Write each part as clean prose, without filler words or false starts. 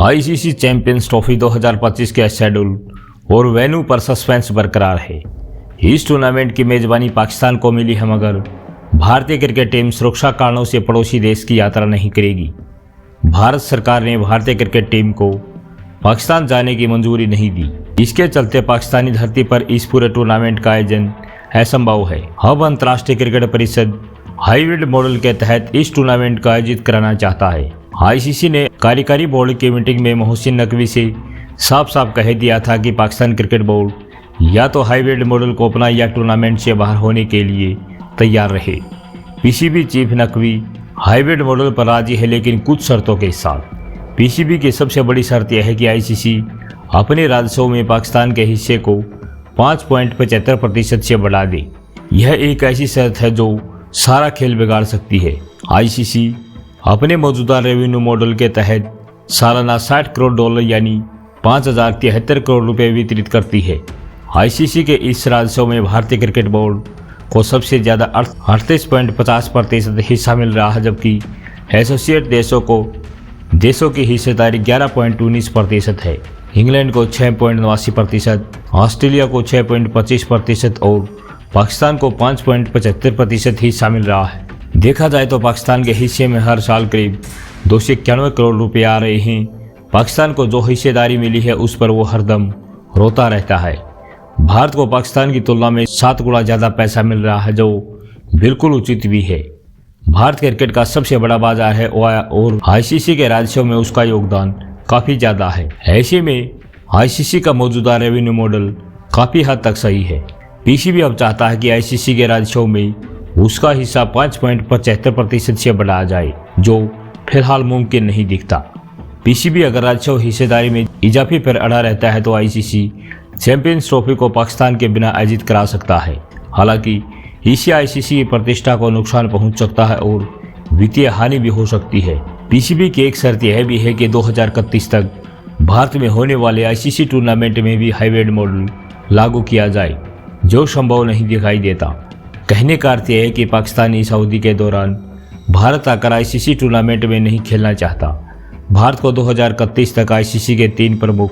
ICC champions trophy 2025 के schedule और venue पर सस्पेंस बरकरार है। इस टूर्नामेंट की मेजबानी पाकिस्तान को मिली है, मगर भारतीय क्रिकेट टीम सुरक्षा कारणों से पड़ोसी देश की यात्रा नहीं करेगी। भारत सरकार ने भारतीय क्रिकेट टीम को पाकिस्तान जाने की मंजूरी नहीं दी। इसके चलते पाकिस्तानी धरती पर इस पूरे टूर्नामेंट का आयोजन असंभव है। अब अंतर्राष्ट्रीय क्रिकेट परिषद हाइब्रिड मॉडल के तहत इस टूर्नामेंट का आयोजित कराना चाहता है। आईसीसी ने कार्यकारी बोर्ड की मीटिंग में मोहसिन नकवी से साफ साफ कह दिया था कि पाकिस्तान क्रिकेट बोर्ड या तो हाइब्रिड मॉडल को अपना या टूर्नामेंट से बाहर होने के लिए तैयार रहे। PCB chief Naqvi hybrid model पर राजी है, लेकिन कुछ शर्तों के साथ। पीसीबी की सबसे बड़ी शर्त यह है कि आईसीसी अपने राजस्व में पाकिस्तान के हिस्से को 5.75% से बढ़ा दे। यह एक ऐसी शर्त है जो सारा खेल बिगाड़ सकती है। आईसीसी अपने मौजूदा रेवेन्यू मॉडल के तहत सालाना $60 करोड़ यानी 5,073 करोड़ रुपए वितरित करती है। आईसीसी के इस राजस्व में भारतीय क्रिकेट बोर्ड को सबसे ज़्यादा 38.50% हिस्सा मिल रहा है, जबकि एसोसिएट देशों की हिस्सेदारी 11.19% है। इंग्लैंड को 6.89%, ऑस्ट्रेलिया को 6.25% और पाकिस्तान को 5.75% हिस्सा मिल रहा है। देखा जाए तो पाकिस्तान के हिस्से में हर साल करीब 291 करोड़ रुपए आ रहे हैं। पाकिस्तान को जो हिस्सेदारी मिली है उस पर वो हरदम रोता रहता है। भारत को पाकिस्तान की तुलना में 7 गुना ज़्यादा पैसा मिल रहा है, जो बिल्कुल उचित भी है। भारत क्रिकेट का सबसे बड़ा बाजार है और आईसीसी के राजस्व में उसका योगदान काफ़ी ज़्यादा है। ऐसे में आईसीसी का मौजूदा रेवेन्यू मॉडल काफ़ी हद तक सही है। पीसीबी अब चाहता है कि आईसीसी के राजस्व में उसका हिस्सा 5.75% से बढ़ाया जाए, जो फिलहाल मुमकिन नहीं दिखता। पीसीबी अगर राजस्व हिस्सेदारी में इजाफे पर अड़ा रहता है तो आईसीसी चैंपियंस ट्रॉफी को पाकिस्तान के बिना आयोजित करा सकता है। हालांकि इससे आईसीसी की प्रतिष्ठा को नुकसान पहुंच सकता है और वित्तीय हानि भी हो सकती है। पीसीबी की एक शर्त यह भी है कि 2031 तक भारत में होने वाले आईसीसी टूर्नामेंट में भी हाइब्रिड मॉडल लागू किया जाए, जो संभव नहीं दिखाई देता। कहने का अर्थ यह है कि पाकिस्तानी इस अवधि के दौरान भारत आकर आईसीसी टूर्नामेंट में नहीं खेलना चाहता। भारत को 2031 तक आईसीसी के 3 प्रमुख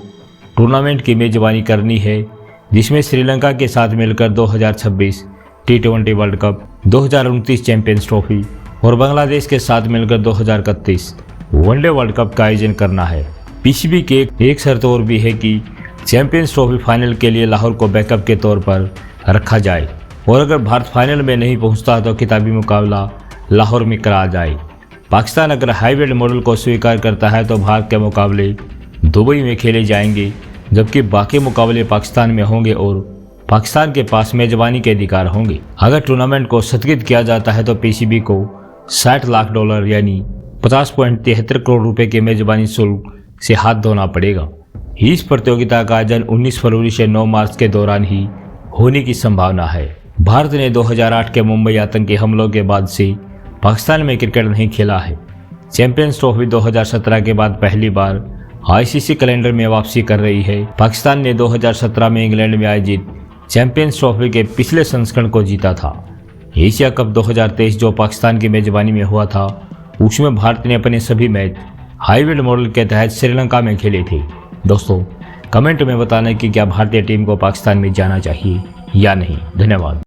टूर्नामेंट की मेजबानी करनी है, जिसमें श्रीलंका के साथ मिलकर 2026 T20 world cup, 2029 champions trophy और बांग्लादेश के साथ मिलकर 2031 वनडे वर्ल्ड कप का आयोजन करना है। पीसीबी की एक शर्त और भी है कि चैंपियंस ट्रॉफी फाइनल के लिए लाहौर को बैकअप के तौर पर रखा जाए और अगर भारत फाइनल में नहीं पहुंचता तो खिताबी मुकाबला लाहौर में कराया जाए। पाकिस्तान अगर हाइब्रिड मॉडल को स्वीकार करता है तो भारत के मुकाबले दुबई में खेले जाएंगे, जबकि बाकी मुकाबले पाकिस्तान में होंगे और पाकिस्तान के पास मेजबानी के अधिकार होंगे। अगर टूर्नामेंट को स्थगित किया जाता है तो पीसीबी को $60 लाख यानी 50.73 करोड़ रुपए के मेजबानी शुल्क से हाथ धोना पड़ेगा। इस प्रतियोगिता का आयोजन 19 फरवरी से 9 मार्च के दौरान ही होने की संभावना है। भारत ने 2008 के मुंबई आतंकी हमलों के बाद से पाकिस्तान में क्रिकेट नहीं खेला है। चैंपियंस ट्रॉफी 2017 के बाद पहली बार आईसीसी कैलेंडर में वापसी कर रही है। पाकिस्तान ने 2017 में इंग्लैंड में आयोजित चैंपियंस ट्रॉफी के पिछले संस्करण को जीता था। एशिया कप 2023 जो पाकिस्तान की मेजबानी में हुआ था, उसमें भारत ने अपने सभी मैच हाइब्रिड मॉडल के तहत श्रीलंका में खेले थे। दोस्तों, कमेंट में बताना कि क्या भारतीय टीम को पाकिस्तान में जाना चाहिए या नहीं। धन्यवाद।